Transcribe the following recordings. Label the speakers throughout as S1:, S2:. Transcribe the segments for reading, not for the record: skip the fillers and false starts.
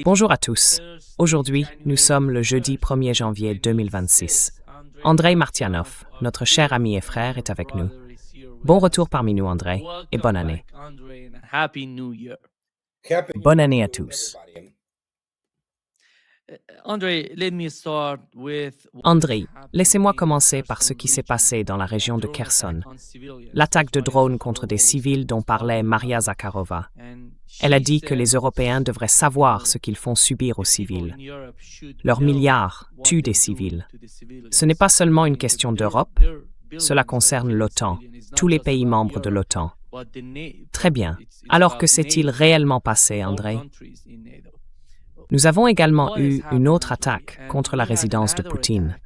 S1: Bonjour à tous. Aujourd'hui, nous sommes le jeudi 1er janvier 2026. Andrei Martianov, notre cher ami et frère, est avec nous. Bon retour parmi nous, Andrei, et bonne année.
S2: Bonne année à tous.
S1: Andrei, laissez-moi commencer par ce qui s'est passé dans la région de Kherson. L'attaque de drones contre des civils dont parlait Maria Zakharova. Elle a dit que les Européens devraient savoir ce qu'ils font subir aux civils. Leurs milliards tuent des civils. Ce n'est pas seulement une question d'Europe, cela concerne l'OTAN, tous les pays membres de l'OTAN. Très bien. Alors que s'est-il réellement passé, Andrei? Nous avons également eu une autre attaque contre la résidence de Poutine.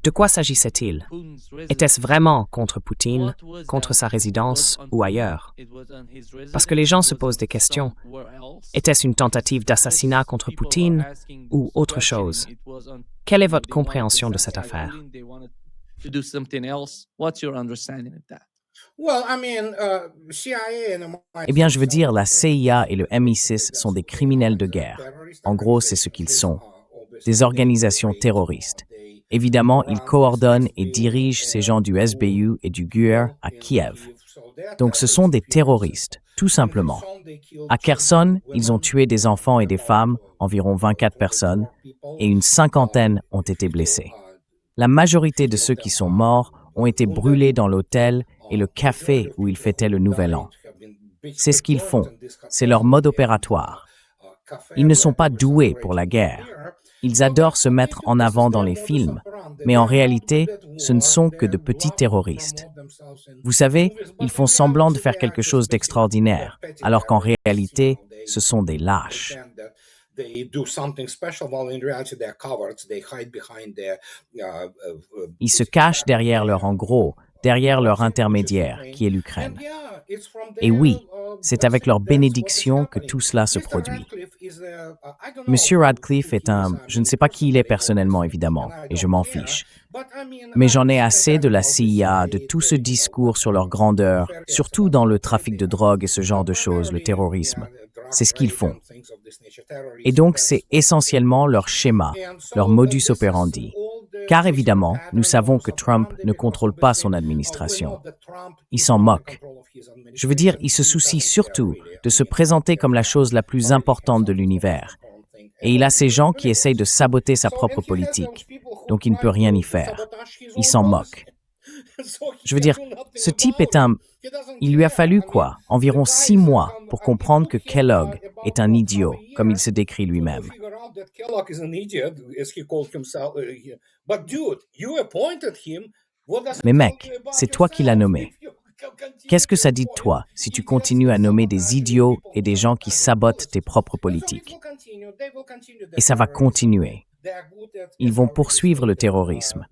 S1: De quoi s'agissait-il? Était-ce vraiment contre Poutine, contre sa résidence ou ailleurs? Parce que les gens se posent des questions. Était-ce une tentative d'assassinat contre Poutine ou autre chose? Quelle est votre compréhension de cette affaire?
S2: Eh bien, je veux dire, la CIA et le MI6 sont des criminels de guerre. En gros, c'est ce qu'ils sont. Des organisations terroristes. Évidemment, ils coordonnent et dirigent ces gens du SBU et du GUR à Kiev. Donc ce sont des terroristes, tout simplement. À Kherson, ils ont tué des enfants et des femmes, environ 24 personnes, et une cinquantaine ont été blessés. La majorité de ceux qui sont morts ont été brûlés dans l'hôtel et le café où ils fêtaient le Nouvel An. C'est ce qu'ils font, c'est leur mode opératoire. Ils ne sont pas doués pour la guerre. Ils adorent se mettre en avant dans les films, mais en réalité, ce ne sont que de petits terroristes. Vous savez, ils font semblant de faire quelque chose d'extraordinaire, alors qu'en réalité, ce sont des lâches. Ils se cachent derrière leur en gros, derrière leur intermédiaire, qui est l'Ukraine. Et oui, c'est avec leur bénédiction que tout cela se produit. Monsieur Radcliffe est je ne sais pas qui il est personnellement, évidemment, et je m'en fiche. Mais j'en ai assez de la CIA, de tout ce discours sur leur grandeur, surtout dans le trafic de drogue et ce genre de choses, le terrorisme. C'est ce qu'ils font. Et donc, c'est essentiellement leur schéma, leur modus operandi. Car évidemment, nous savons que Trump ne contrôle pas son administration. Il s'en moque. Je veux dire, il se soucie surtout de se présenter comme la chose la plus importante de l'univers. Et il a ces gens qui essayent de saboter sa propre politique. Donc il ne peut rien y faire. Il s'en moque. Je veux dire, ce type il lui a fallu quoi? Environ 6 mois pour comprendre que Kellogg est un idiot, comme il se décrit lui-même. Mais mec, c'est toi qui l'as nommé. Qu'est-ce que ça dit de toi si tu continues à nommer des idiots et des gens qui sabotent tes propres politiques? Et ça va continuer. Ils vont poursuivre le terrorisme.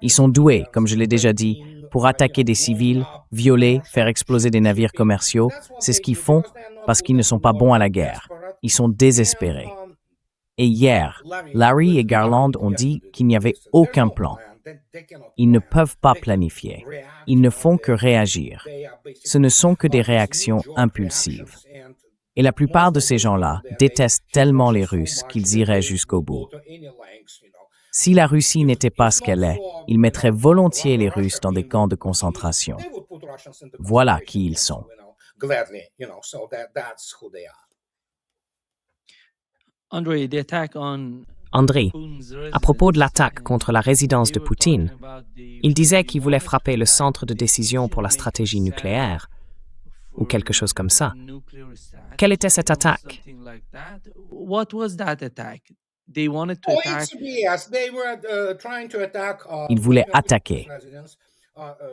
S2: Ils sont doués, comme je l'ai déjà dit, pour attaquer des civils, violer, faire exploser des navires commerciaux. C'est ce qu'ils font parce qu'ils ne sont pas bons à la guerre. Ils sont désespérés. Et hier, Larry et Garland ont dit qu'il n'y avait aucun plan. Ils ne peuvent pas planifier. Ils ne font que réagir. Ce ne sont que des réactions impulsives. Et la plupart de ces gens-là détestent tellement les Russes qu'ils iraient jusqu'au bout. Si la Russie n'était pas ce qu'elle est, ils mettraient volontiers les Russes dans des camps de concentration. Voilà qui ils sont.
S1: Andrei, à propos de l'attaque contre la résidence de Poutine, il disait qu'il voulait frapper le centre de décision pour la stratégie nucléaire, ou quelque chose comme ça. Quelle était cette attaque?
S2: Ils voulaient attaquer.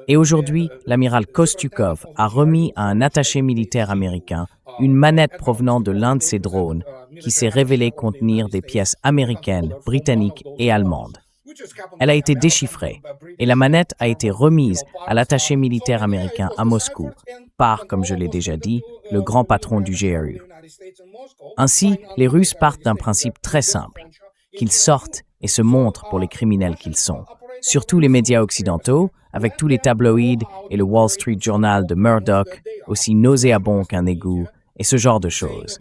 S2: Et aujourd'hui, l'amiral Kostukov a remis à un attaché militaire américain une manette provenant de l'un de ses drones qui s'est révélée contenir des pièces américaines, britanniques et allemandes. Elle a été déchiffrée et la manette a été remise à l'attaché militaire américain à Moscou par, comme je l'ai déjà dit, le grand patron du GRU. Ainsi, les Russes partent d'un principe très simple, qu'ils sortent et se montrent pour les criminels qu'ils sont. Surtout les médias occidentaux, avec tous les tabloïds et le Wall Street Journal de Murdoch, aussi nauséabond qu'un égout, et ce genre de choses.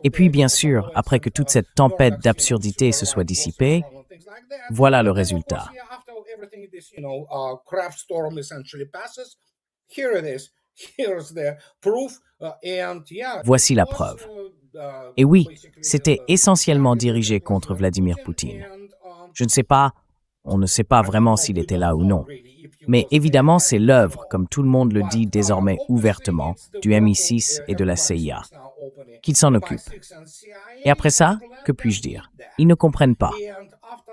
S2: Et puis, bien sûr, après que toute cette tempête d'absurdité se soit dissipée, voilà le résultat. Voici la preuve. Et oui, c'était essentiellement dirigé contre Vladimir Poutine. Je ne sais pas, on ne sait pas vraiment s'il était là ou non. Mais évidemment, c'est l'œuvre, comme tout le monde le dit désormais ouvertement, du MI6 et de la CIA. Qu'ils s'en occupent. Et après ça, que puis-je dire? Ils ne comprennent pas.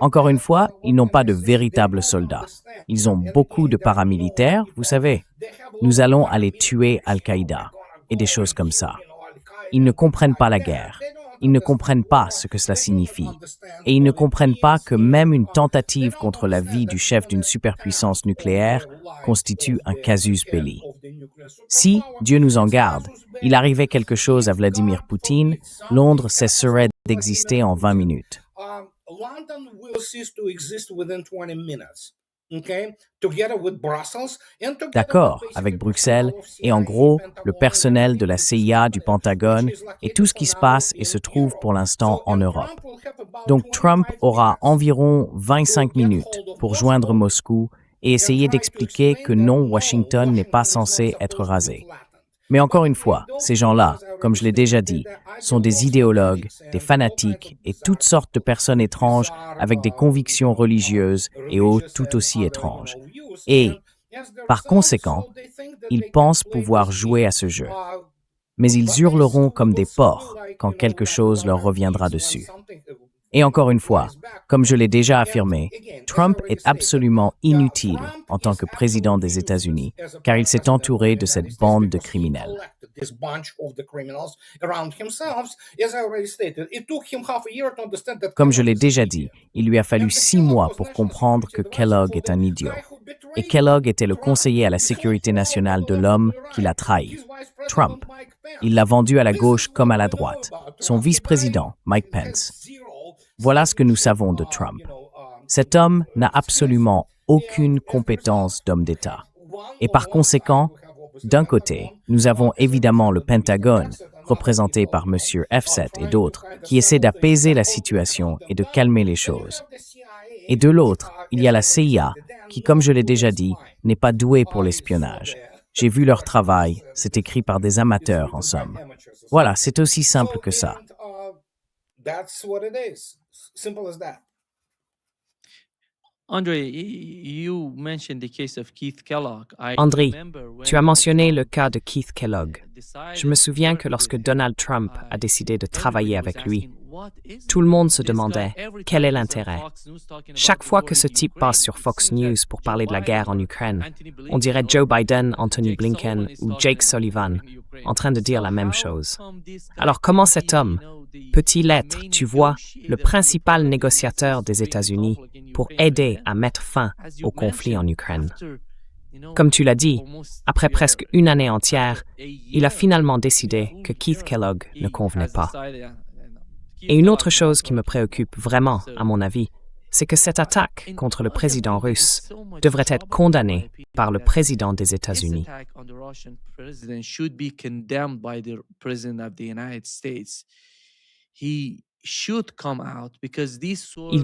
S2: Encore une fois, ils n'ont pas de véritables soldats. Ils ont beaucoup de paramilitaires, vous savez. Nous allons aller tuer Al-Qaïda et des choses comme ça. Ils ne comprennent pas la guerre. Ils ne comprennent pas ce que cela signifie. Et ils ne comprennent pas que même une tentative contre la vie du chef d'une superpuissance nucléaire constitue un casus belli. Si, Dieu nous en garde, il arrivait quelque chose à Vladimir Poutine, Londres cesserait d'exister en 20 minutes. D'accord, avec Bruxelles et en gros le personnel de la CIA, du Pentagone et tout ce qui se passe et se trouve pour l'instant en Europe. Donc Trump aura environ 25 minutes pour joindre Moscou et essayer d'expliquer que non, Washington n'est pas censé être rasé. Mais encore une fois, ces gens-là, comme je l'ai déjà dit, sont des idéologues, des fanatiques et toutes sortes de personnes étranges avec des convictions religieuses et autres tout aussi étranges. Et, par conséquent, ils pensent pouvoir jouer à ce jeu. Mais ils hurleront comme des porcs quand quelque chose leur reviendra dessus. Et encore une fois, comme je l'ai déjà affirmé, Trump est absolument inutile en tant que président des États-Unis, car il s'est entouré de cette bande de criminels. Comme je l'ai déjà dit, il lui a fallu 6 mois pour comprendre que Kellogg est un idiot. Et Kellogg était le conseiller à la sécurité nationale de l'homme qui l'a trahi, Trump. Il l'a vendu à la gauche comme à la droite. Son vice-président, Mike Pence. Voilà ce que nous savons de Trump. Cet homme n'a absolument aucune compétence d'homme d'État. Et par conséquent, d'un côté, nous avons évidemment le Pentagone, représenté par M. F7 et d'autres, qui essaient d'apaiser la situation et de calmer les choses. Et de l'autre, il y a la CIA, qui, comme je l'ai déjà dit, n'est pas douée pour l'espionnage. J'ai vu leur travail, c'est écrit par des amateurs, en somme. Voilà, c'est aussi simple que ça.
S1: André, tu as mentionné le cas de Keith Kellogg. Je me souviens que lorsque Donald Trump a décidé de travailler avec lui, tout le monde se demandait quel est l'intérêt. Chaque fois que ce type passe sur Fox News pour parler de la guerre en Ukraine, on dirait Joe Biden, Anthony Blinken ou Jake Sullivan en train de dire la même chose. Alors comment cet homme peut-il être, tu vois, le principal négociateur des États-Unis pour aider à mettre fin au conflit en Ukraine? Comme tu l'as dit, après presque une année entière, il a finalement décidé que Keith Kellogg ne convenait pas. Et une autre chose qui me préoccupe vraiment, à mon avis, c'est que cette attaque contre le président russe devrait être condamnée par le président des États-Unis. Il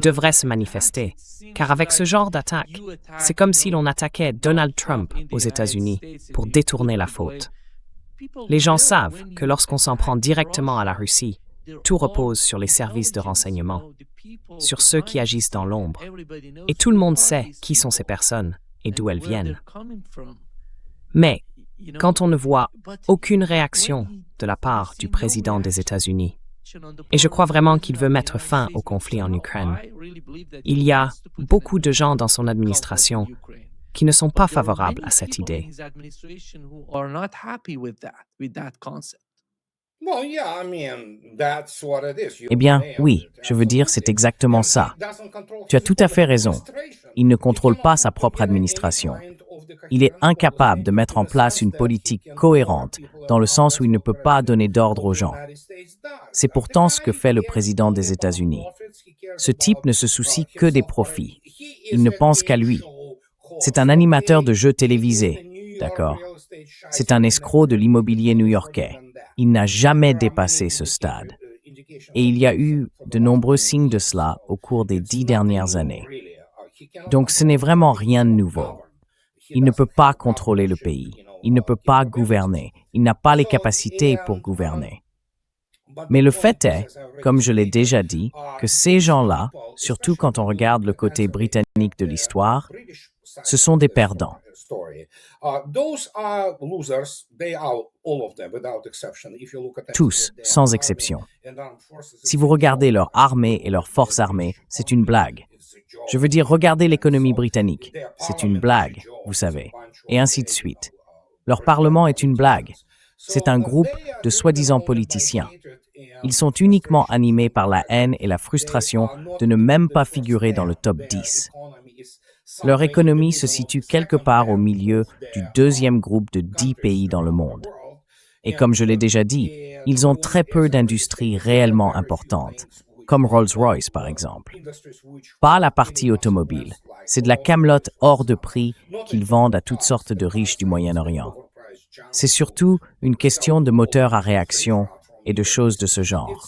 S1: devrait se manifester, car avec ce genre d'attaque, c'est comme si l'on attaquait Donald Trump aux États-Unis pour détourner la faute. Les gens savent que lorsqu'on s'en prend directement à la Russie, tout repose sur les services de renseignement, sur ceux qui agissent dans l'ombre. Et tout le monde sait qui sont ces personnes et d'où elles viennent. Mais quand on ne voit aucune réaction de la part du président des États-Unis, et je crois vraiment qu'il veut mettre fin au conflit en Ukraine, il y a beaucoup de gens dans son administration qui ne sont pas favorables à cette idée.
S2: Eh bien, oui, je veux dire, c'est exactement ça. Tu as tout à fait raison. Il ne contrôle pas sa propre administration. Il est incapable de mettre en place une politique cohérente, dans le sens où il ne peut pas donner d'ordre aux gens. C'est pourtant ce que fait le président des États-Unis. Ce type ne se soucie que des profits. Il ne pense qu'à lui. C'est un animateur de jeux télévisés, d'accord? C'est un escroc de l'immobilier new-yorkais. Il n'a jamais dépassé ce stade. Et il y a eu de nombreux signes de cela au cours des 10 dernières années. Donc ce n'est vraiment rien de nouveau. Il ne peut pas contrôler le pays. Il ne peut pas gouverner. Il n'a pas les capacités pour gouverner. Mais le fait est, comme je l'ai déjà dit, que ces gens-là, surtout quand on regarde le côté britannique de l'histoire, ce sont des perdants. Tous, sans exception. Si vous regardez leur armée et leurs forces armées, c'est une blague. Je veux dire, regardez l'économie britannique. C'est une blague, vous savez. Et ainsi de suite. Leur parlement est une blague. C'est un groupe de soi-disant politiciens. Ils sont uniquement animés par la haine et la frustration de ne même pas figurer dans le top 10. Leur économie se situe quelque part au milieu du deuxième groupe de 10 pays dans le monde. Et comme je l'ai déjà dit, ils ont très peu d'industries réellement importantes, comme Rolls-Royce par exemple. Pas la partie automobile, c'est de la camelote hors de prix qu'ils vendent à toutes sortes de riches du Moyen-Orient. C'est surtout une question de moteur à réaction et de choses de ce genre.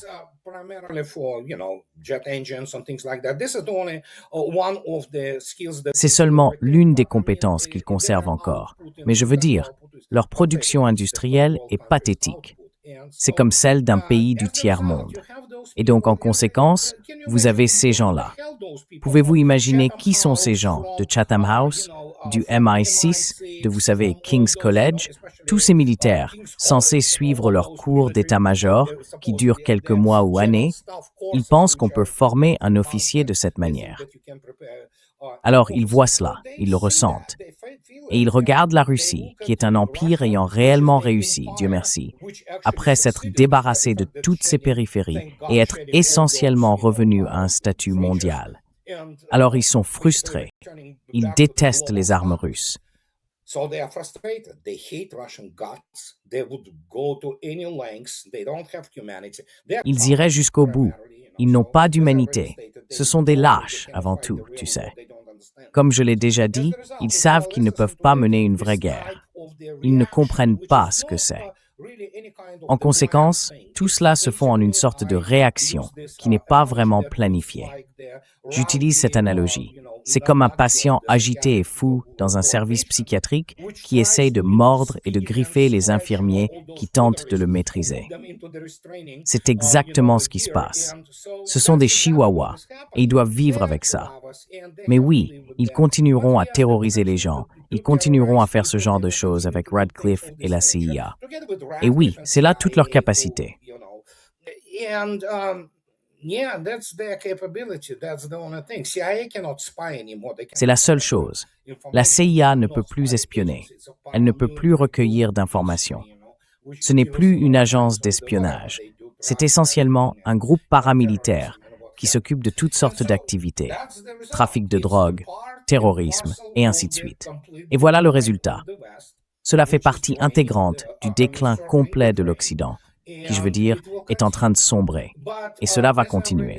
S2: C'est seulement l'une des compétences qu'ils conservent encore, mais je veux dire, leur production industrielle est pathétique. C'est comme celle d'un pays du tiers-monde. Et donc, en conséquence, vous avez ces gens-là. Pouvez-vous imaginer qui sont ces gens de Chatham House, du MI6, de, vous savez, King's College, tous ces militaires censés suivre leur cours d'état-major qui dure quelques mois ou années, ils pensent qu'on peut former un officier de cette manière. Alors, ils voient cela, ils le ressentent. Et ils regardent la Russie, qui est un empire ayant réellement réussi, Dieu merci, après s'être débarrassé de toutes ses périphéries et être essentiellement revenu à un statut mondial. Alors ils sont frustrés. Ils détestent les armes russes. Ils iraient jusqu'au bout. Ils n'ont pas d'humanité. Ce sont des lâches, avant tout, tu sais. Comme je l'ai déjà dit, ils savent qu'ils ne peuvent pas mener une vraie guerre. Ils ne comprennent pas ce que c'est. En conséquence, tout cela se fait en une sorte de réaction qui n'est pas vraiment planifiée. J'utilise cette analogie. C'est comme un patient agité et fou dans un service psychiatrique qui essaye de mordre et de griffer les infirmiers qui tentent de le maîtriser. C'est exactement ce qui se passe. Ce sont des chihuahuas et ils doivent vivre avec ça. Mais oui, ils continueront à terroriser les gens. Ils continueront à faire ce genre de choses avec Radcliffe et la CIA. Et oui, c'est là toute leur capacité. C'est la seule chose. La CIA ne peut plus espionner. Elle ne peut plus recueillir d'informations. Ce n'est plus une agence d'espionnage. C'est essentiellement un groupe paramilitaire qui s'occupe de toutes sortes d'activités. Trafic de drogue, terrorisme, et ainsi de suite. Et voilà le résultat. Cela fait partie intégrante du déclin complet de l'Occident, qui, je veux dire, est en train de sombrer. Et cela va continuer.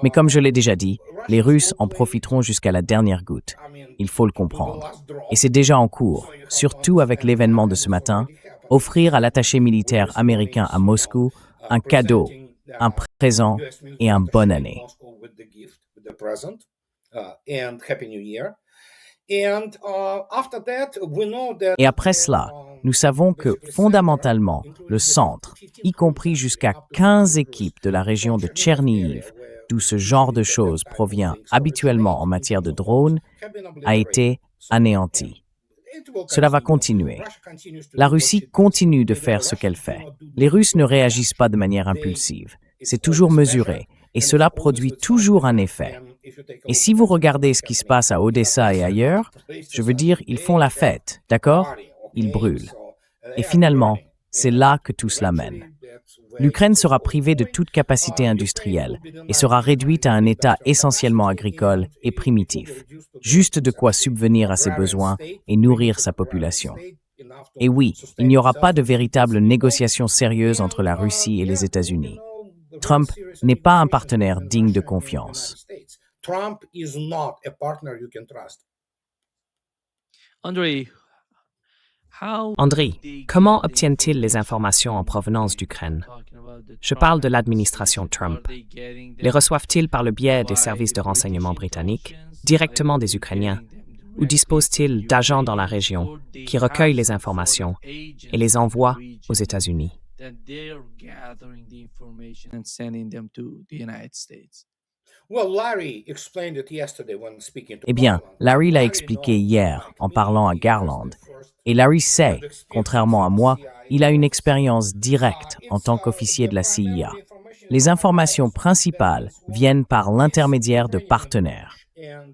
S2: Mais comme je l'ai déjà dit, les Russes en profiteront jusqu'à la dernière goutte. Il faut le comprendre. Et c'est déjà en cours, surtout avec l'événement de ce matin, offrir à l'attaché militaire américain à Moscou un cadeau, un présent et une bonne année. Et après cela, nous savons que, fondamentalement, le centre, y compris jusqu'à 15 équipes de la région de Tchernihiv, d'où ce genre de choses provient habituellement en matière de drones, a été anéanti. Cela va continuer. La Russie continue de faire ce qu'elle fait. Les Russes ne réagissent pas de manière impulsive. C'est toujours mesuré, et cela produit toujours un effet. Et si vous regardez ce qui se passe à Odessa et ailleurs, je veux dire, ils font la fête, d'accord? Ils brûlent. Et finalement, c'est là que tout cela mène. L'Ukraine sera privée de toute capacité industrielle et sera réduite à un état essentiellement agricole et primitif, juste de quoi subvenir à ses besoins et nourrir sa population. Et oui, il n'y aura pas de véritable négociation sérieuse entre la Russie et les États-Unis. Trump n'est pas un partenaire digne de confiance.
S3: Trump is not a partner you can trust. Andrei,
S1: Andriy, comment obtiennent-ils les informations en provenance d'Ukraine? Je parle de l'administration Trump. Les reçoivent-ils par le biais des services de renseignement britanniques, directement des Ukrainiens, ou disposent-ils d'agents dans la région qui recueillent les informations et les envoient aux États-Unis?
S2: Eh bien, Larry l'a expliqué hier en parlant à Garland. Et Larry sait, contrairement à moi, il a une expérience directe en tant qu'officier de la CIA. Les informations principales viennent par l'intermédiaire de partenaires.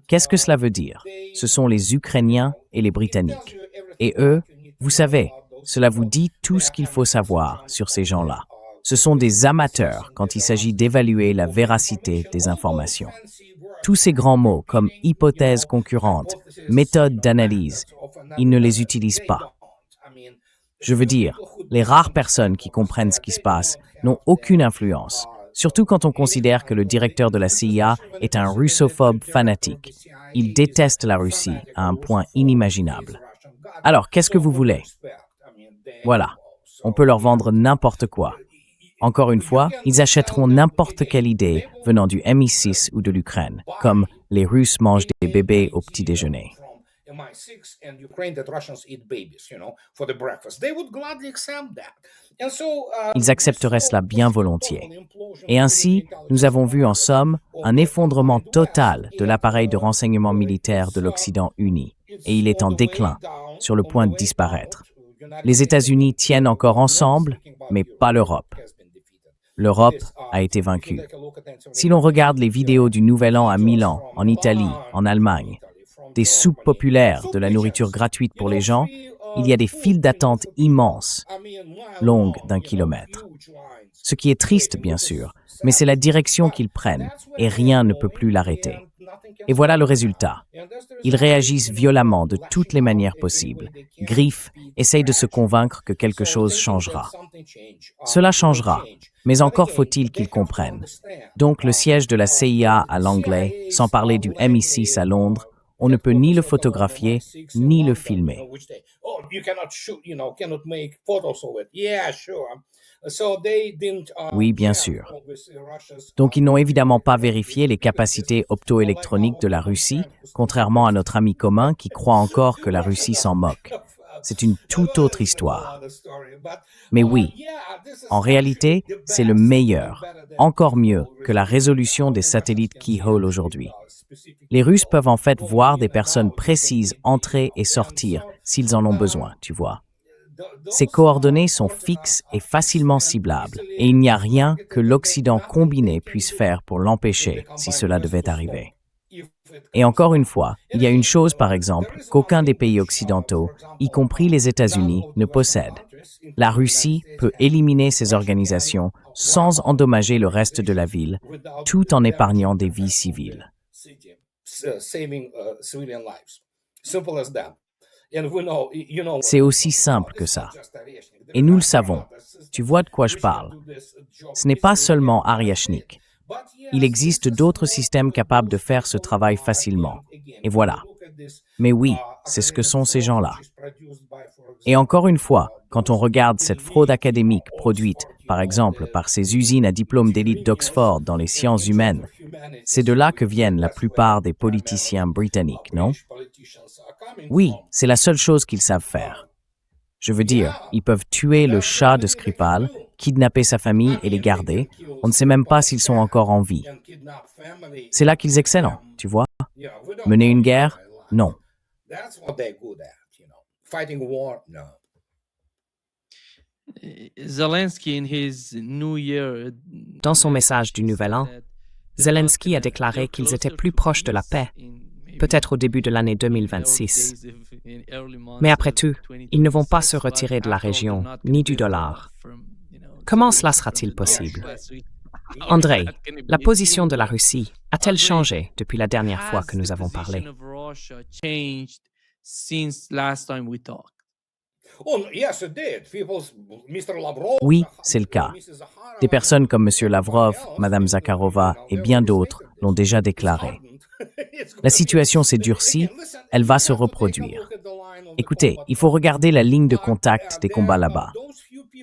S2: Qu'est-ce que cela veut dire? Ce sont les Ukrainiens et les Britanniques. Et eux, vous savez, cela vous dit tout ce qu'il faut savoir sur ces gens-là. Ce sont des amateurs quand il s'agit d'évaluer la véracité des informations. Tous ces grands mots comme hypothèse concurrente, méthode d'analyse, ils ne les utilisent pas. Je veux dire, les rares personnes qui comprennent ce qui se passe n'ont aucune influence, surtout quand on considère que le directeur de la CIA est un russophobe fanatique. Il déteste la Russie à un point inimaginable. Alors, qu'est-ce que vous voulez? Voilà, on peut leur vendre n'importe quoi. Encore une fois, ils achèteront n'importe quelle idée venant du MI6 ou de l'Ukraine, comme les Russes mangent des bébés au petit déjeuner. Ils accepteraient cela bien volontiers. Et ainsi, nous avons vu en somme un effondrement total de l'appareil de renseignement militaire de l'Occident uni, et il est en déclin, sur le point de disparaître. Les États-Unis tiennent encore ensemble, mais pas l'Europe. L'Europe a été vaincue. Si l'on regarde les vidéos du Nouvel An à Milan, en Italie, en Allemagne, des soupes populaires, de la nourriture gratuite pour les gens, il y a des files d'attente immenses, longues d'1 kilomètre. Ce qui est triste, bien sûr, mais c'est la direction qu'ils prennent, et rien ne peut plus l'arrêter. Et voilà le résultat. Ils réagissent violemment de toutes les manières possibles, griffent, essayent de se convaincre que quelque chose changera. Cela changera, mais encore faut-il qu'ils comprennent. Donc le siège de la CIA à Langley, sans parler du MI6 à Londres, on ne peut ni le photographier, ni le filmer. Oui, bien sûr. Donc ils n'ont évidemment pas vérifié les capacités optoélectroniques de la Russie, contrairement à notre ami commun qui croit encore que la Russie s'en moque. C'est une toute autre histoire. Mais oui, en réalité, c'est le meilleur, encore mieux que la résolution des satellites Keyhole aujourd'hui. Les Russes peuvent en fait voir des personnes précises entrer et sortir s'ils en ont besoin, tu vois. Ces coordonnées sont fixes et facilement ciblables, et il n'y a rien que l'Occident combiné puisse faire pour l'empêcher si cela devait arriver. Et encore une fois, il y a une chose par exemple qu'aucun des pays occidentaux, y compris les États-Unis, ne possède. La Russie peut éliminer ces organisations sans endommager le reste de la ville, tout en épargnant des vies civiles. C'est aussi simple que ça. Et nous le savons. Tu vois de quoi je parle. Ce n'est pas seulement Aryashnik. Il existe d'autres systèmes capables de faire ce travail facilement. Et voilà. Mais oui, c'est ce que sont ces gens-là. Et encore une fois, quand on regarde cette fraude académique produite, par exemple, par ces usines à diplôme d'élite d'Oxford dans les sciences humaines, c'est de là que viennent la plupart des politiciens britanniques, non? Oui, c'est la seule chose qu'ils savent faire. Je veux dire, ils peuvent tuer le chat de Skripal, kidnapper sa famille et les garder. On ne sait même pas s'ils sont encore en vie. C'est là qu'ils excellent, tu vois? Mener une guerre? Non.
S1: Dans son message du Nouvel An, Zelensky a déclaré qu'ils étaient plus proches de la paix, peut-être au début de l'année 2026. Mais après tout, ils ne vont pas se retirer de la région, ni du dollar. Comment cela sera-t-il possible? Andrei, la position de la Russie a-t-elle changé depuis la dernière fois que nous avons parlé?
S2: Oui, c'est le cas. Des personnes comme M. Lavrov, Mme Zakharova et bien d'autres l'ont déjà déclaré. La situation s'est durcie, elle va se reproduire. Écoutez, il faut regarder la ligne de contact des combats là-bas.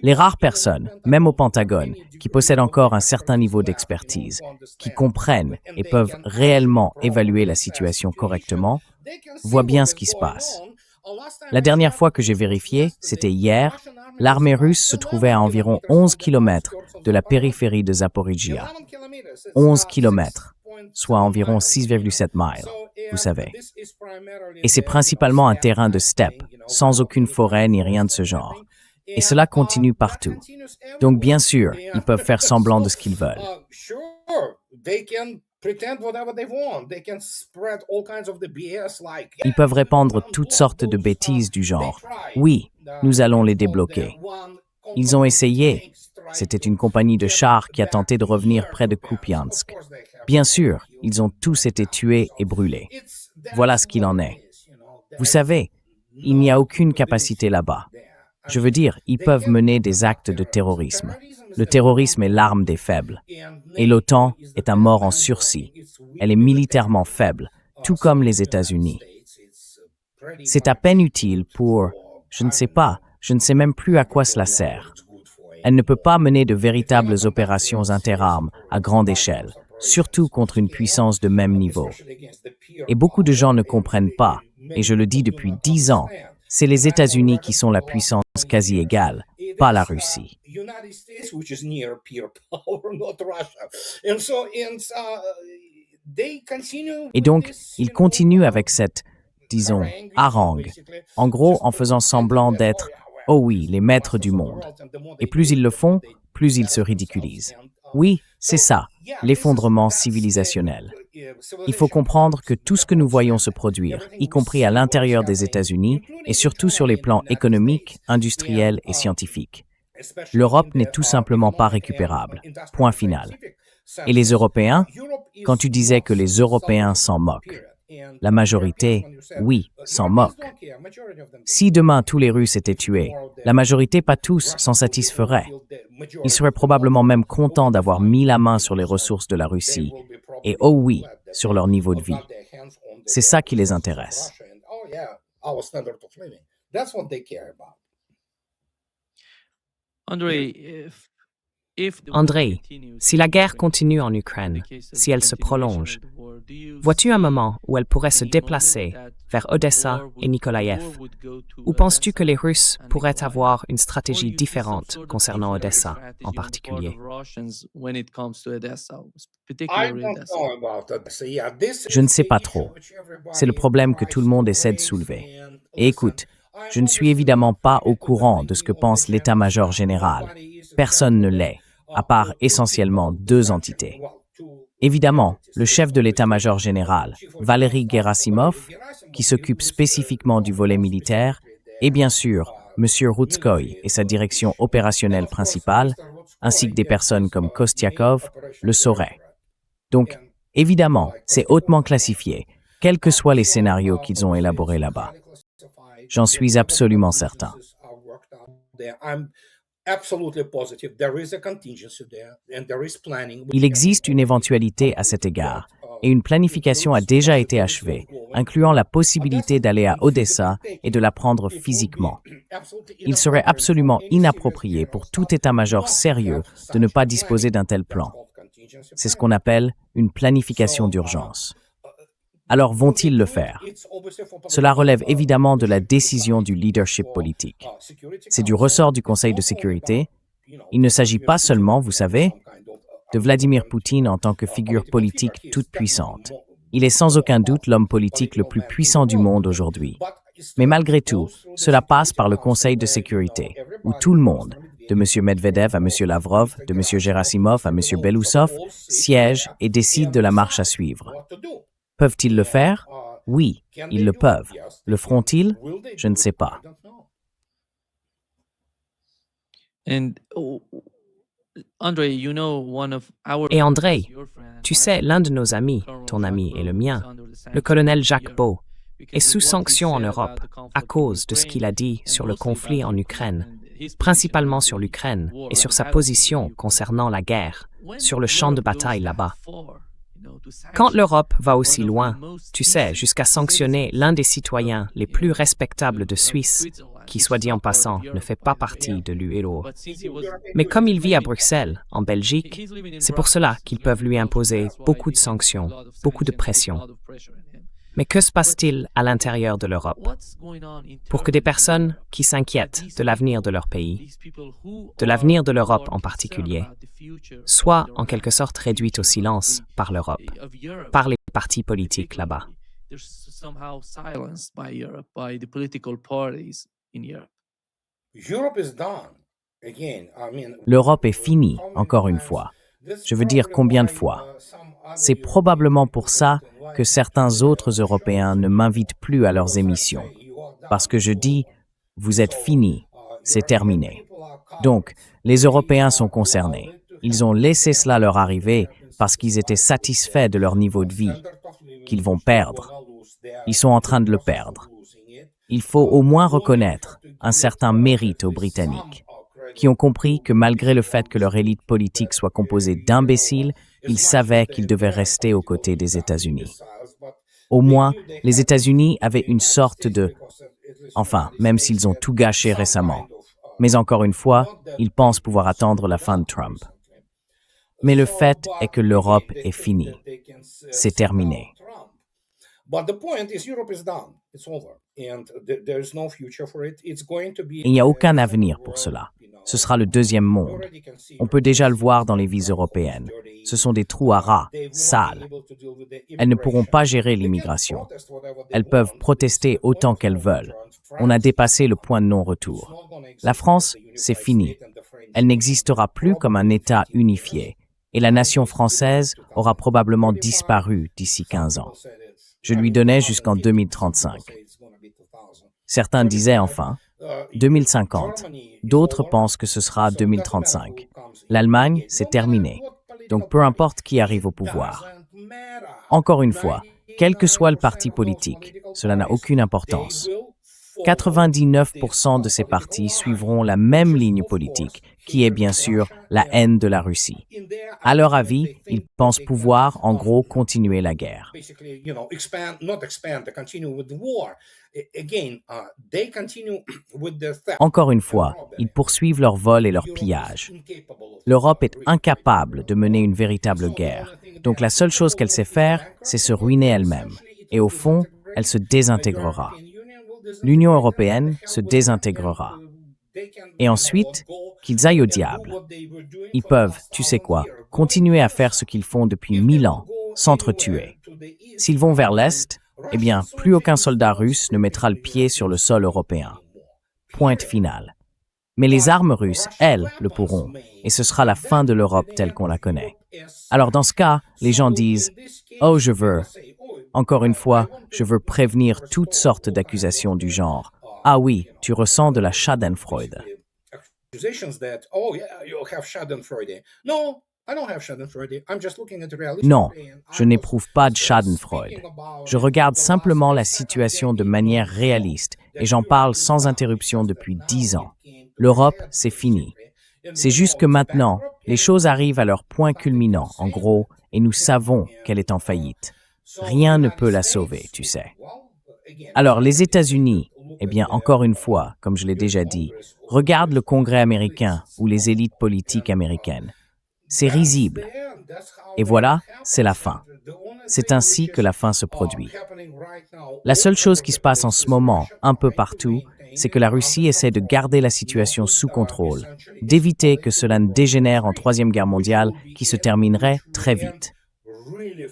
S2: Les rares personnes, même au Pentagone, qui possèdent encore un certain niveau d'expertise, qui comprennent et peuvent réellement évaluer la situation correctement, voient bien ce qui se passe. La dernière fois que j'ai vérifié, c'était hier, l'armée russe se trouvait à environ 11 km de la périphérie de Zaporizhia. 11 km, soit environ 6,7 miles, vous savez. Et c'est principalement un terrain de steppe, sans aucune forêt ni rien de ce genre. Et cela continue partout. Donc bien sûr, ils peuvent faire semblant de ce qu'ils veulent. Ils peuvent répandre toutes sortes de bêtises du genre « Oui, nous allons les débloquer ». Ils ont essayé. C'était une compagnie de chars qui a tenté de revenir près de Kupiansk. Bien sûr, ils ont tous été tués et brûlés. Voilà ce qu'il en est. Vous savez, il n'y a aucune capacité là-bas. Je veux dire, ils peuvent mener des actes de terrorisme. Le terrorisme est l'arme des faibles. Et l'OTAN est un mort en sursis. Elle est militairement faible, tout comme les États-Unis. C'est à peine utile pour, je ne sais même plus à quoi cela sert. Elle ne peut pas mener de véritables opérations interarmes à grande échelle, surtout contre une puissance de même niveau. Et beaucoup de gens ne comprennent pas, et je le dis depuis 10 ans, c'est les États-Unis qui sont la puissance quasi égale, pas la Russie. Et donc, ils continuent avec cette, disons, harangue, en gros en faisant semblant d'être, oh oui, les maîtres du monde. Et plus ils le font, plus ils se ridiculisent. Oui, c'est ça, l'effondrement civilisationnel. Il faut comprendre que tout ce que nous voyons se produire, y compris à l'intérieur des États-Unis, et surtout sur les plans économiques, industriels et scientifiques. L'Europe n'est tout simplement pas récupérable. Point final. Et les Européens? Quand tu disais que les Européens s'en moquent, la majorité, oui, s'en moque. Si demain tous les Russes étaient tués, la majorité, pas tous, s'en satisferait. Ils seraient probablement même contents d'avoir mis la main sur les ressources de la Russie, et oh oui, sur leur niveau de vie. C'est ça qui les intéresse.
S1: Andrei, si la guerre continue en Ukraine, si elle se prolonge, vois-tu un moment où elle pourrait se déplacer vers Odessa et Nikolaïev? Ou penses-tu que les Russes pourraient avoir une stratégie différente concernant Odessa en particulier?
S2: Je ne sais pas trop. C'est le problème que tout le monde essaie de soulever. Et écoute, je ne suis évidemment pas au courant de ce que pense l'état-major général. Personne ne l'est, à part essentiellement 2 entités. Évidemment, le chef de l'état-major général, Valery Gerasimov, qui s'occupe spécifiquement du volet militaire, et bien sûr, M. Rutskoy et sa direction opérationnelle principale, ainsi que des personnes comme Kostiakov, le sauraient. Donc, évidemment, c'est hautement classifié, quels que soient les scénarios qu'ils ont élaborés là-bas. J'en suis absolument certain. Il existe une éventualité à cet égard, et une planification a déjà été achevée, incluant la possibilité d'aller à Odessa et de la prendre physiquement. Il serait absolument inapproprié pour tout état-major sérieux de ne pas disposer d'un tel plan. C'est ce qu'on appelle une planification d'urgence. Alors vont-ils le faire? Cela relève évidemment de la décision du leadership politique. C'est du ressort du Conseil de sécurité. Il ne s'agit pas seulement, vous savez, de Vladimir Poutine en tant que figure politique toute puissante. Il est sans aucun doute l'homme politique le plus puissant du monde aujourd'hui. Mais malgré tout, cela passe par le Conseil de sécurité, où tout le monde, de M. Medvedev à M. Lavrov, de M. Gerasimov à M. Belousov, siège et décide de la marche à suivre. Peuvent-ils le faire? Oui, ils le peuvent. Le feront-ils? Je ne sais pas.
S1: Et Andrei, tu sais, l'un de nos amis, ton ami et le mien, le colonel Jacques Beau, est sous sanction en Europe à cause de ce qu'il a dit sur le conflit en Ukraine, principalement sur l'Ukraine et sur sa position concernant la guerre, sur le champ de bataille là-bas. Quand l'Europe va aussi loin, tu sais, jusqu'à sanctionner l'un des citoyens les plus respectables de Suisse, qui, soit dit en passant, ne fait pas partie de l'UE. Mais comme il vit à Bruxelles, en Belgique, c'est pour cela qu'ils peuvent lui imposer beaucoup de sanctions, beaucoup de pression. Mais que se passe-t-il à l'intérieur de l'Europe? Pour que des personnes qui s'inquiètent de l'avenir de leur pays, de l'avenir de l'Europe en particulier, soient en quelque sorte réduites au silence par l'Europe, par les partis politiques là-bas.
S2: L'Europe est finie, encore une fois. Je veux dire combien de fois? C'est probablement pour ça que certains autres Européens ne m'invitent plus à leurs émissions. Parce que je dis, vous êtes finis, c'est terminé. Donc, les Européens sont concernés. Ils ont laissé cela leur arriver parce qu'ils étaient satisfaits de leur niveau de vie, qu'ils vont perdre. Ils sont en train de le perdre. Il faut au moins reconnaître un certain mérite aux Britanniques, qui ont compris que malgré le fait que leur élite politique soit composée d'imbéciles, ils savaient qu'ils devaient rester aux côtés des États-Unis. Au moins, les États-Unis avaient une sorte de... Enfin, même s'ils ont tout gâché récemment. Mais encore une fois, ils pensent pouvoir attendre la fin de Trump. Mais le fait est que l'Europe est finie. C'est terminé. Il n'y a aucun avenir pour cela. Ce sera le deuxième monde. On peut déjà le voir dans les vies européennes. Ce sont des trous à rats, sales. Elles ne pourront pas gérer l'immigration. Elles peuvent protester autant qu'elles veulent. On a dépassé le point de non-retour. La France, c'est fini. Elle n'existera plus comme un État unifié. Et la nation française aura probablement disparu d'ici 15 ans. Je lui donnais jusqu'en 2035. Certains disaient enfin 2050. D'autres pensent que ce sera 2035. L'Allemagne, c'est terminé. Donc peu importe qui arrive au pouvoir. Encore une fois, quel que soit le parti politique, cela n'a aucune importance. 99% de ces partis suivront la même ligne politique, qui est bien sûr la haine de la Russie. À leur avis, ils pensent pouvoir, en gros, continuer la guerre. Encore une fois, ils poursuivent leur vol et leur pillage. L'Europe est incapable de mener une véritable guerre. Donc la seule chose qu'elle sait faire, c'est se ruiner elle-même. Et au fond, elle se désintégrera. L'Union européenne se désintégrera. Et ensuite, qu'ils aillent au diable. Ils peuvent, tu sais quoi, continuer à faire ce qu'ils font depuis 1000 ans, s'entretuer. S'ils vont vers l'Est, eh bien, plus aucun soldat russe ne mettra le pied sur le sol européen. Pointe finale. Mais les armes russes, elles, le pourront, et ce sera la fin de l'Europe telle qu'on la connaît. Alors dans ce cas, les gens disent « Oh, je veux ». Encore une fois, je veux prévenir toutes sortes d'accusations du genre « Ah oui, tu ressens de la Schadenfreude ». Non, je n'éprouve pas de Schadenfreude. Je regarde simplement la situation de manière réaliste et j'en parle sans interruption depuis 10 ans. L'Europe, c'est fini. C'est juste que maintenant, les choses arrivent à leur point culminant, en gros, et nous savons qu'elle est en faillite. Rien ne peut la sauver, tu sais. Alors, les États-Unis, eh bien, encore une fois, comme je l'ai déjà dit, regarde le Congrès américain ou les élites politiques américaines. C'est risible. Et voilà, c'est la fin. C'est ainsi que la fin se produit. La seule chose qui se passe en ce moment, un peu partout, c'est que la Russie essaie de garder la situation sous contrôle, d'éviter que cela ne dégénère en Troisième Guerre mondiale qui se terminerait très vite.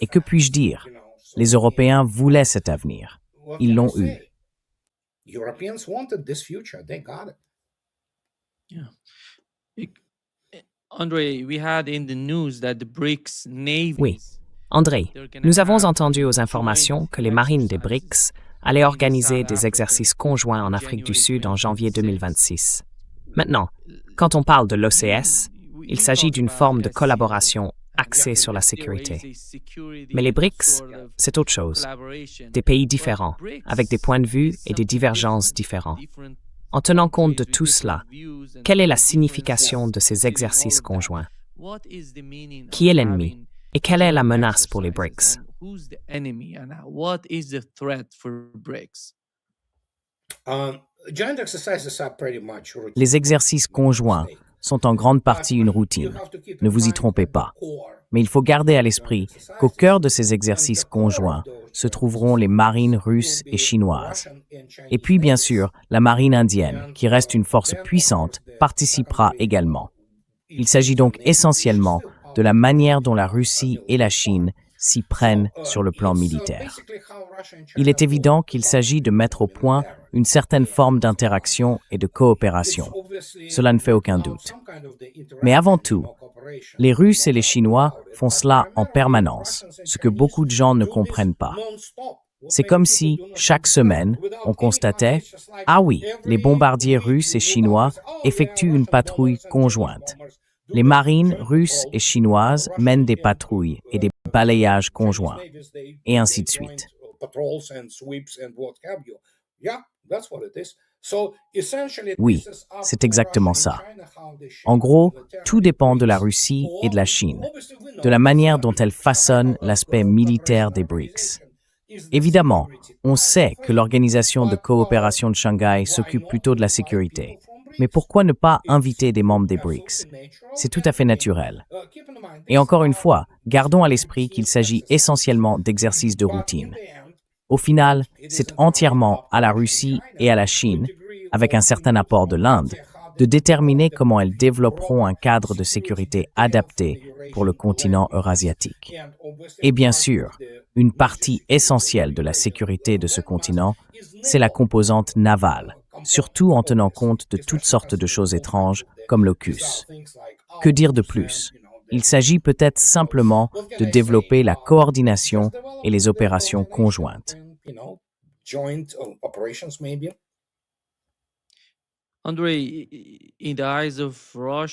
S2: Et que puis-je dire? Les Européens voulaient cet avenir. Ils l'ont eu.
S1: Oui, André, nous avons entendu aux informations que les marines des BRICS allaient organiser des exercices conjoints en Afrique du Sud en janvier 2026. Maintenant, quand on parle de l'OCS, il s'agit d'une forme de collaboration axée sur la sécurité. Mais les BRICS, c'est autre chose. Des pays différents, avec des points de vue et des divergences différents. En tenant compte de tout cela, quelle est la signification de ces exercices conjoints? Qui est l'ennemi? Et quelle est la menace pour les BRICS?
S2: Les exercices conjoints sont en grande partie une routine. Ne vous y trompez pas. Mais il faut garder à l'esprit qu'au cœur de ces exercices conjoints se trouveront les marines russes et chinoises. Et puis, bien sûr, la marine indienne, qui reste une force puissante, participera également. Il s'agit donc essentiellement de la manière dont la Russie et la Chine s'y prennent sur le plan militaire. Il est évident qu'il s'agit de mettre au point une certaine forme d'interaction et de coopération. Cela ne fait aucun doute. Mais avant tout, les Russes et les Chinois font cela en permanence, ce que beaucoup de gens ne comprennent pas. C'est comme si, chaque semaine, on constatait « Ah oui, les bombardiers russes et chinois effectuent une patrouille conjointe. Les marines russes et chinoises mènent des patrouilles et des balayages conjoints, et ainsi de suite. » Oui, c'est exactement ça. En gros, tout dépend de la Russie et de la Chine, de la manière dont elles façonnent l'aspect militaire des BRICS. Évidemment, on sait que l'Organisation de coopération de Shanghai s'occupe plutôt de la sécurité. Mais pourquoi ne pas inviter des membres des BRICS? C'est tout à fait naturel. Et encore une fois, gardons à l'esprit qu'il s'agit essentiellement d'exercices de routine. Au final, c'est entièrement à la Russie et à la Chine, avec un certain apport de l'Inde, de déterminer comment elles développeront un cadre de sécurité adapté pour le continent eurasiatique. Et bien sûr, une partie essentielle de la sécurité de ce continent, c'est la composante navale, surtout en tenant compte de toutes sortes de choses étranges comme l'AUKUS. Que dire de plus? Il s'agit peut-être simplement de développer la coordination et les opérations conjointes.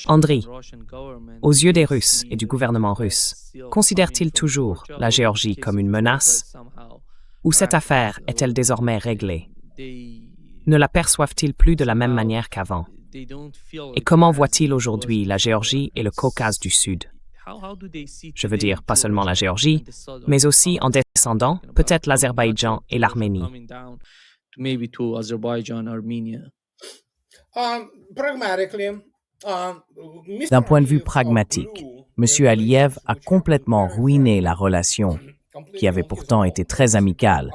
S1: André, aux yeux des Russes et du gouvernement russe, considèrent-ils toujours la Géorgie comme une menace? Ou cette affaire est-elle désormais réglée? Ne la perçoivent-ils plus de la même manière qu'avant? Et comment voient-ils aujourd'hui la Géorgie et le Caucase du Sud? Je veux dire, pas seulement la Géorgie, mais aussi en descendant, peut-être l'Azerbaïdjan et l'Arménie.
S2: D'un point de vue pragmatique, M. Aliyev a complètement ruiné la relation, qui avait pourtant été très amicale,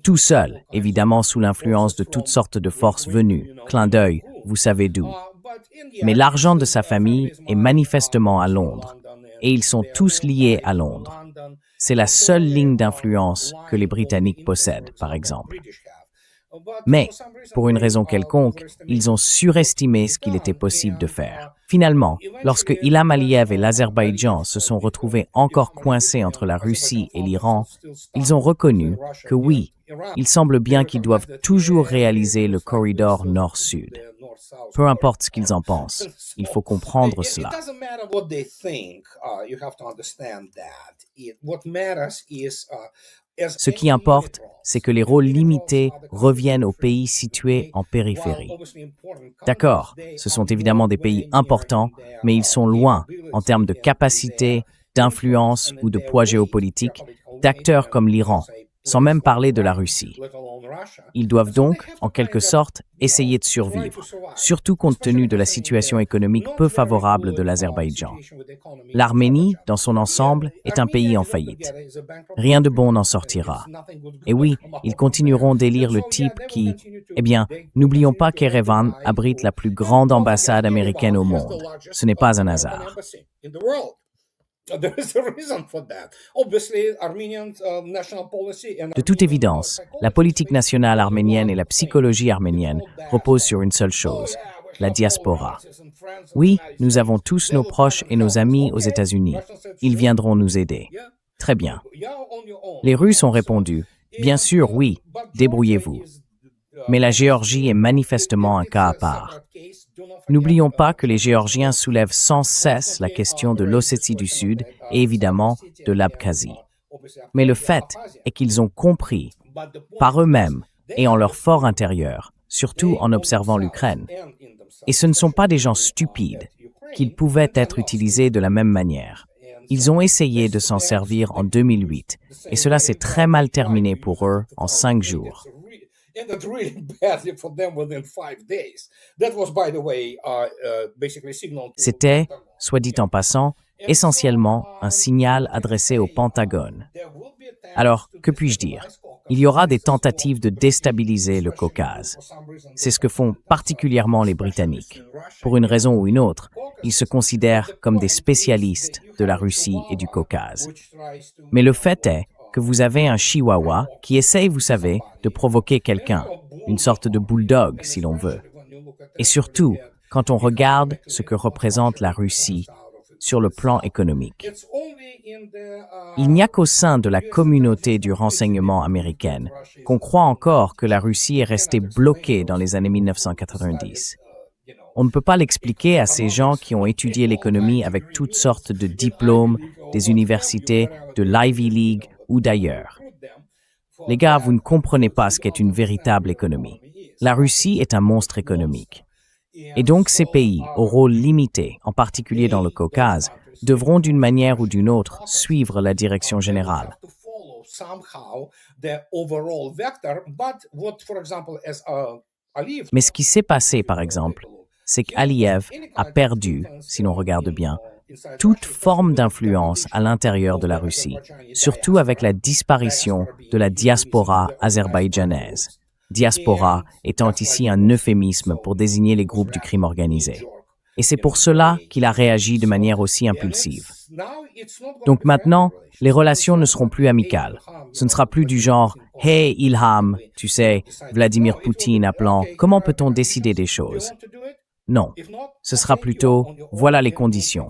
S2: tout seul, évidemment sous l'influence de toutes sortes de forces venues, clin d'œil, vous savez d'où. Mais l'argent de sa famille est manifestement à Londres, et ils sont tous liés à Londres. C'est la seule ligne d'influence que les Britanniques possèdent, par exemple. Mais, pour une raison quelconque, ils ont surestimé ce qu'il était possible de faire. Finalement, lorsque Ilham Aliyev et l'Azerbaïdjan se sont retrouvés encore coincés entre la Russie et l'Iran, ils ont reconnu que oui, il semble bien qu'ils doivent toujours réaliser le corridor nord-sud. Peu importe ce qu'ils en pensent, il faut comprendre cela. Ce qui importe, c'est que les rôles limités reviennent aux pays situés en périphérie. D'accord, ce sont évidemment des pays importants, mais ils sont loin, en termes de capacité, d'influence ou de poids géopolitique, d'acteurs comme l'Iran, sans même parler de la Russie. Ils doivent donc, en quelque sorte, essayer de survivre, surtout compte tenu de la situation économique peu favorable de l'Azerbaïdjan. L'Arménie, dans son ensemble, est un pays en faillite. Rien de bon n'en sortira. Et oui, ils continueront d'élire le type qui... Eh bien, n'oublions pas qu'Erevan abrite la plus grande ambassade américaine au monde. Ce n'est pas un hasard. De toute évidence, la politique nationale arménienne et la psychologie arménienne reposent sur une seule chose, la diaspora. Oui, nous avons tous nos proches et nos amis aux États-Unis. Ils viendront nous aider. Très bien. Les Russes ont répondu, bien sûr, oui, débrouillez-vous. Mais la Géorgie est manifestement un cas à part. N'oublions pas que les Géorgiens soulèvent sans cesse la question de l'Ossétie du Sud et évidemment de l'Abkhazie. Mais le fait est qu'ils ont compris, par eux-mêmes et en leur fort intérieur, surtout en observant l'Ukraine, et ce ne sont pas des gens stupides, qu'ils pouvaient être utilisés de la même manière. Ils ont essayé de s'en servir en 2008 et cela s'est très mal terminé pour eux en 5 jours. C'était, soit dit en passant, essentiellement un signal adressé au Pentagone. Alors, que puis-je dire? Il y aura des tentatives de déstabiliser le Caucase. C'est ce que font particulièrement les Britanniques. Pour une raison ou une autre, ils se considèrent comme des spécialistes de la Russie et du Caucase. Mais le fait est que vous avez un chihuahua qui essaye, vous savez, de provoquer quelqu'un, une sorte de bulldog si l'on veut. Et surtout, quand on regarde ce que représente la Russie sur le plan économique. Il n'y a qu'au sein de la communauté du renseignement américaine qu'on croit encore que la Russie est restée bloquée dans les années 1990. On ne peut pas l'expliquer à ces gens qui ont étudié l'économie avec toutes sortes de diplômes des universités de l'Ivy League ou d'ailleurs. Les gars, vous ne comprenez pas ce qu'est une véritable économie. La Russie est un monstre économique. Et donc ces pays, au rôle limité, en particulier dans le Caucase, devront d'une manière ou d'une autre suivre la direction générale. Mais ce qui s'est passé, par exemple, c'est qu'Aliyev a perdu, si l'on regarde bien, toute forme d'influence à l'intérieur de la Russie, surtout avec la disparition de la diaspora azerbaïdjanaise. Diaspora étant ici un euphémisme pour désigner les groupes du crime organisé. Et c'est pour cela qu'il a réagi de manière aussi impulsive. Donc maintenant, les relations ne seront plus amicales. Ce ne sera plus du genre « Hey Ilham », tu sais, Vladimir Poutine appelant « Comment peut-on décider des choses ?» Non, ce sera plutôt « Voilà les conditions.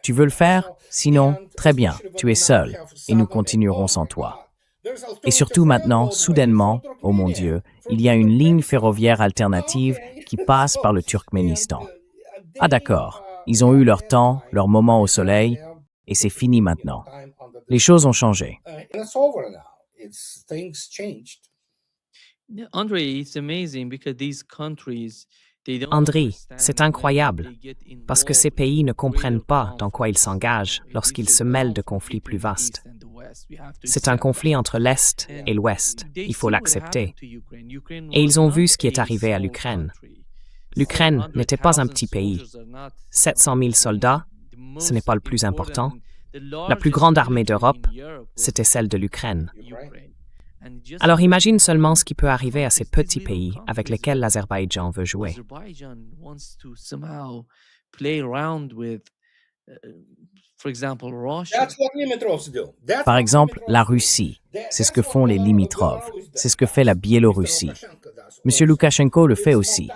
S2: Tu veux le faire? Sinon, très bien, tu es seul, et nous continuerons sans toi. » Et surtout maintenant, soudainement, oh mon Dieu, il y a une ligne ferroviaire alternative qui passe par le Turkménistan. Ah d'accord, ils ont eu leur temps, leur moment au soleil, et c'est fini maintenant. Les choses ont changé.
S1: André, c'est incroyable, parce que ces pays ne comprennent pas dans quoi ils s'engagent lorsqu'ils se mêlent de conflits plus vastes. C'est un conflit entre l'Est et l'Ouest, il faut l'accepter. Et ils ont vu ce qui est arrivé à l'Ukraine. L'Ukraine n'était pas un petit pays. 700 000 soldats, ce n'est pas le plus important. La plus grande armée d'Europe, c'était celle de l'Ukraine. Alors imagine seulement ce qui peut arriver à ces petits pays avec lesquels l'Azerbaïdjan veut jouer.
S2: Par exemple, la Russie, c'est ce que font les limitrophes, c'est ce que fait la Biélorussie. M. Loukachenko le fait aussi.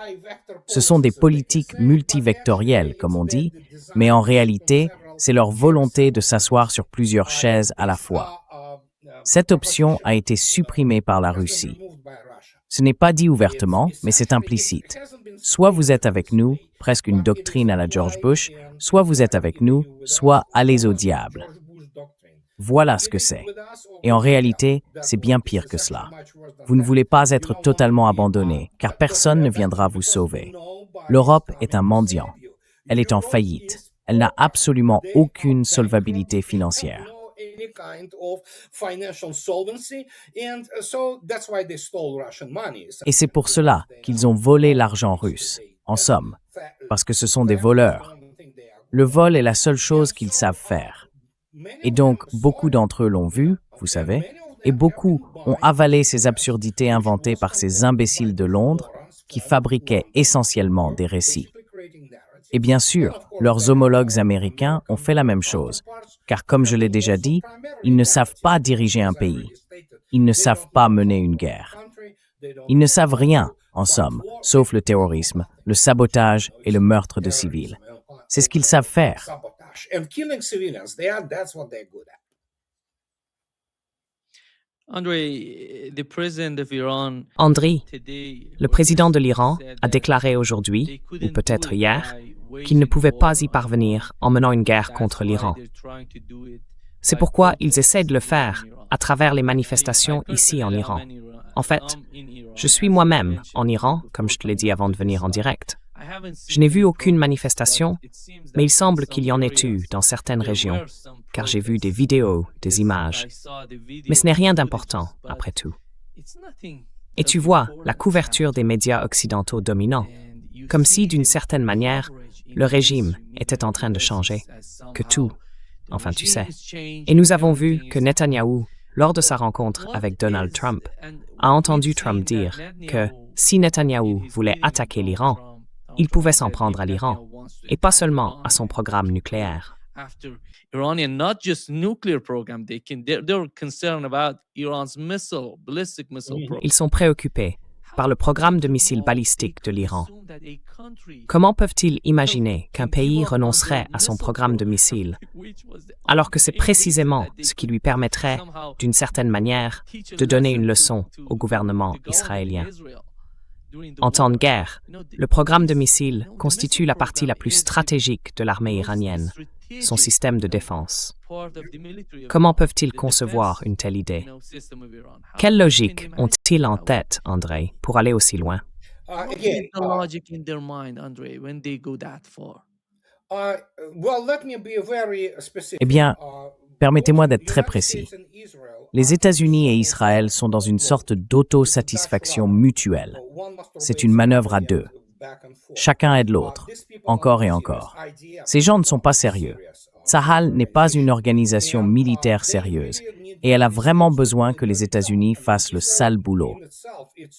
S2: Ce sont des politiques multivectorielles, comme on dit, mais en réalité, c'est leur volonté de s'asseoir sur plusieurs chaises à la fois. Cette option a été supprimée par la Russie. Ce n'est pas dit ouvertement, mais c'est implicite. Soit vous êtes avec nous, presque une doctrine à la George Bush, soit vous êtes avec nous, soit allez au diable. Voilà ce que c'est. Et en réalité, c'est bien pire que cela. Vous ne voulez pas être totalement abandonné, car personne ne viendra vous sauver. L'Europe est un mendiant. Elle est en faillite. Elle n'a absolument aucune solvabilité financière. Et c'est pour cela qu'ils ont volé l'argent russe, en somme, parce que ce sont des voleurs. Le vol est la seule chose qu'ils savent faire. Et donc, beaucoup d'entre eux l'ont vu, vous savez, et beaucoup ont avalé ces absurdités inventées par ces imbéciles de Londres qui fabriquaient essentiellement des récits. Et bien sûr, leurs homologues américains ont fait la même chose, car comme je l'ai déjà dit, ils ne savent pas diriger un pays. Ils ne savent pas mener une guerre. Ils ne savent rien, en somme, sauf le terrorisme, le sabotage et le meurtre de civils. C'est ce qu'ils savent faire.
S1: André, le président de l'Iran a déclaré aujourd'hui, ou peut-être hier, qu'il ne pouvait pas y parvenir en menant une guerre contre l'Iran. C'est pourquoi ils essaient de le faire à travers les manifestations ici en Iran. En fait, je suis moi-même en Iran, comme je te l'ai dit avant de venir en direct. Je n'ai vu aucune manifestation, mais il semble qu'il y en ait eu dans certaines régions, car j'ai vu des vidéos, des images. Mais ce n'est rien d'important, après tout. Et tu vois la couverture des médias occidentaux dominants, comme si, d'une certaine manière, le régime était en train de changer, que tout, enfin tu sais. Et nous avons vu que Netanyahou, lors de sa rencontre avec Donald Trump, a entendu Trump dire que si Netanyahou voulait attaquer l'Iran, il pouvait s'en prendre à l'Iran, et pas seulement à son programme nucléaire.
S3: Iranian, not just nuclear program, they're concerned about Iran's ballistic missile program.
S1: Ils sont préoccupés par le programme de missiles balistiques de l'Iran. Comment peuvent-ils imaginer qu'un pays renoncerait à son programme de missiles, alors que c'est précisément ce qui lui permettrait, d'une certaine manière, de donner une leçon au gouvernement israélien? En temps de guerre, le programme de missiles constitue la partie la plus stratégique de l'armée iranienne, son système de défense. Comment peuvent-ils concevoir une telle idée? Quelle logique ont-ils en tête, Andrei, pour aller aussi loin?
S2: Eh bien, permettez-moi d'être très précis. Les États-Unis et Israël sont dans une sorte d'autosatisfaction mutuelle. C'est une manœuvre à deux. Chacun aide l'autre, encore et encore. Ces gens ne sont pas sérieux. Tsahal n'est pas une organisation militaire sérieuse, et elle a vraiment besoin que les États-Unis fassent le sale boulot.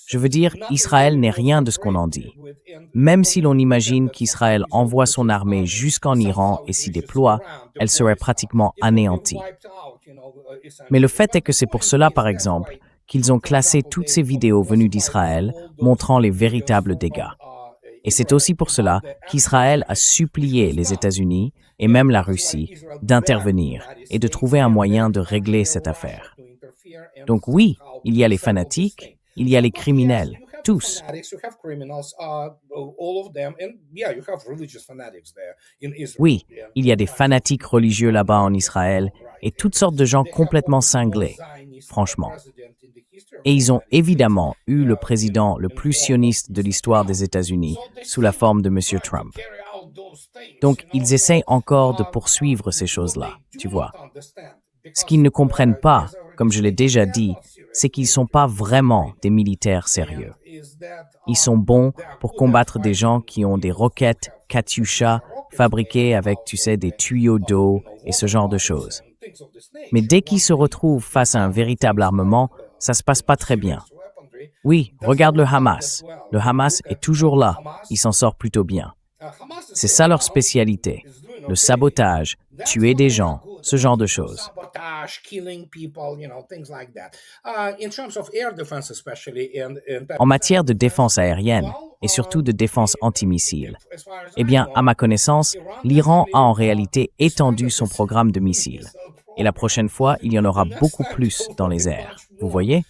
S2: Je veux dire, Israël n'est rien de ce qu'on en dit. Même si l'on imagine qu'Israël envoie son armée jusqu'en Iran et s'y déploie, elle serait pratiquement anéantie. Mais le fait est que c'est pour cela, par exemple, qu'ils ont classé toutes ces vidéos venues d'Israël, montrant les véritables dégâts. Et c'est aussi pour cela qu'Israël a supplié les États-Unis, et même la Russie, d'intervenir et de trouver un moyen de régler cette affaire. Donc oui, il y a les fanatiques, il y a les criminels, tous. Oui, il y a des fanatiques religieux là-bas en Israël et toutes sortes de gens complètement cinglés, franchement. Et ils ont évidemment eu le président le plus sioniste de l'histoire des États-Unis, sous la forme de M. Trump. Donc, ils essayent encore de poursuivre ces choses-là, tu vois. Ce qu'ils ne comprennent pas, comme je l'ai déjà dit, c'est qu'ils ne sont pas vraiment des militaires sérieux. Ils sont bons pour combattre des gens qui ont des roquettes Katyusha fabriquées avec, tu sais, des tuyaux d'eau et ce genre de choses. Mais dès qu'ils se retrouvent face à un véritable armement, ça se passe pas très bien. Oui, regarde le Hamas. Le Hamas est toujours là. Il s'en sort plutôt bien. C'est ça leur spécialité. Le sabotage, tuer des gens, ce genre de choses. En matière de défense aérienne, et surtout de défense antimissiles, eh bien, à ma connaissance, l'Iran a en réalité étendu son programme de missiles. Et la prochaine fois, il y en aura beaucoup plus dans les airs. Vous voyez?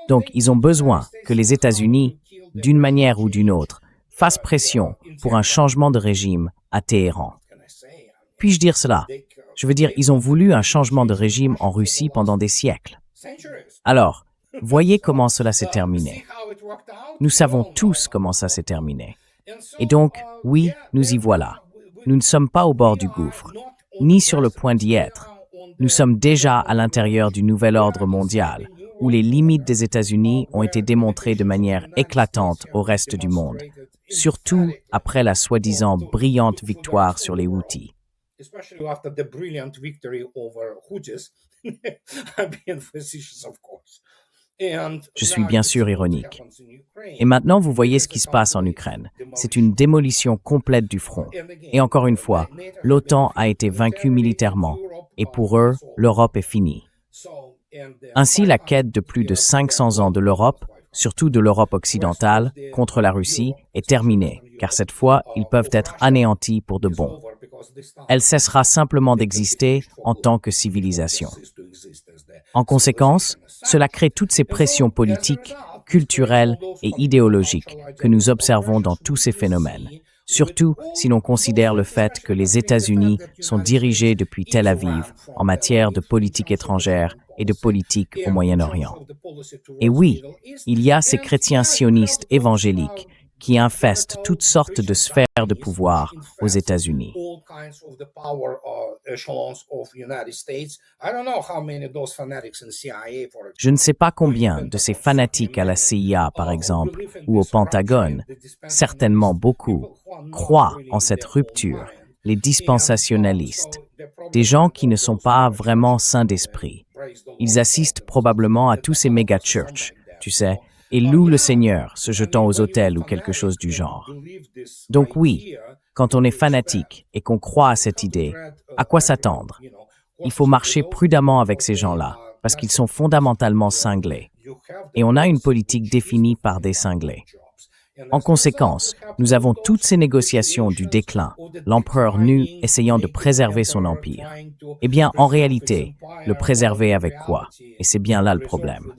S2: Donc, ils ont besoin que les États-Unis, d'une manière ou d'une autre, fassent pression pour un changement de régime à Téhéran. Puis-je dire cela? Je veux dire, ils ont voulu un changement de régime en Russie pendant des siècles. Alors, voyez comment cela s'est terminé. Nous savons tous comment ça s'est terminé. Et donc, oui, nous y voilà. Nous ne sommes pas au bord du gouffre, ni sur le point d'y être. Nous sommes déjà à l'intérieur du nouvel ordre mondial, où les limites des États-Unis ont été démontrées de manière éclatante au reste du monde, surtout après la soi-disant brillante victoire sur les Houthis. Je suis bien sûr ironique. Et maintenant, vous voyez ce qui se passe en Ukraine. C'est une démolition complète du front. Et encore une fois, l'OTAN a été vaincue militairement. Et pour eux, l'Europe est finie. Ainsi, la quête de plus de 500 ans de l'Europe, surtout de l'Europe occidentale, contre la Russie, est terminée, car cette fois, ils peuvent être anéantis pour de bon. Elle cessera simplement d'exister en tant que civilisation. En conséquence, cela crée toutes ces pressions politiques, culturelles et idéologiques que nous observons dans tous ces phénomènes, surtout si l'on considère le fait que les États-Unis sont dirigés depuis Tel Aviv en matière de politique étrangère et de politique au Moyen-Orient. Et oui, il y a ces chrétiens sionistes évangéliques qui infestent toutes sortes de sphères de pouvoir aux États-Unis. Je ne sais pas combien de ces fanatiques à la CIA, par exemple, ou au Pentagone, certainement beaucoup, croient en cette rupture, les dispensationalistes, des gens qui ne sont pas vraiment sains d'esprit. Ils assistent probablement à tous ces méga-churches, tu sais, et louent le Seigneur, se jetant aux autels ou quelque chose du genre. Donc oui, quand on est fanatique et qu'on croit à cette idée, à quoi s'attendre? Il faut marcher prudemment avec ces gens-là, parce qu'ils sont fondamentalement cinglés. Et on a une politique définie par des cinglés. En conséquence, nous avons toutes ces négociations du déclin, l'empereur nu essayant de préserver son empire. Eh bien, en réalité, le préserver avec quoi? Et c'est bien là le problème.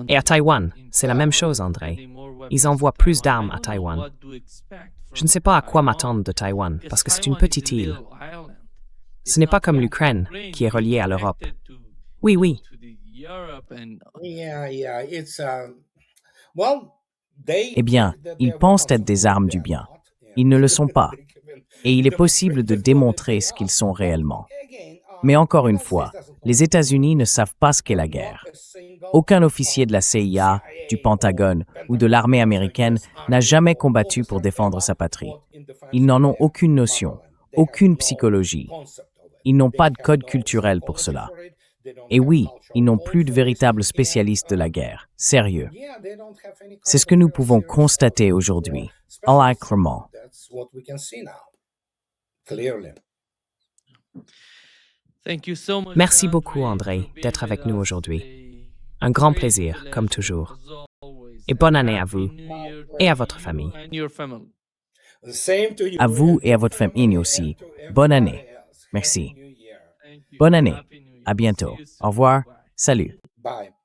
S1: Et à Taïwan, c'est la même chose, André. Ils envoient plus d'armes à Taïwan. Je ne sais pas à quoi m'attendre de Taïwan, parce que c'est une petite île. Ce n'est pas comme l'Ukraine, qui est reliée à l'Europe. Oui, oui.
S2: Eh bien, ils pensent être des armes du bien. Ils ne le sont pas. Et il est possible de démontrer ce qu'ils sont réellement. Mais encore une fois, les États-Unis ne savent pas ce qu'est la guerre. Aucun officier de la CIA, du Pentagone ou de l'armée américaine n'a jamais combattu pour défendre sa patrie. Ils n'en ont aucune notion, aucune psychologie. Ils n'ont pas de code culturel pour cela. Et oui, ils n'ont plus de véritables spécialistes de la guerre. Sérieux. C'est ce que nous pouvons constater aujourd'hui, clairement.
S1: Merci beaucoup, André, d'être avec nous aujourd'hui. Un grand plaisir, comme toujours. Et bonne année à vous et à votre famille.
S2: À vous et à votre famille aussi. Bonne année. Merci. Bonne année. À bientôt. Au revoir. Salut.
S4: Bye.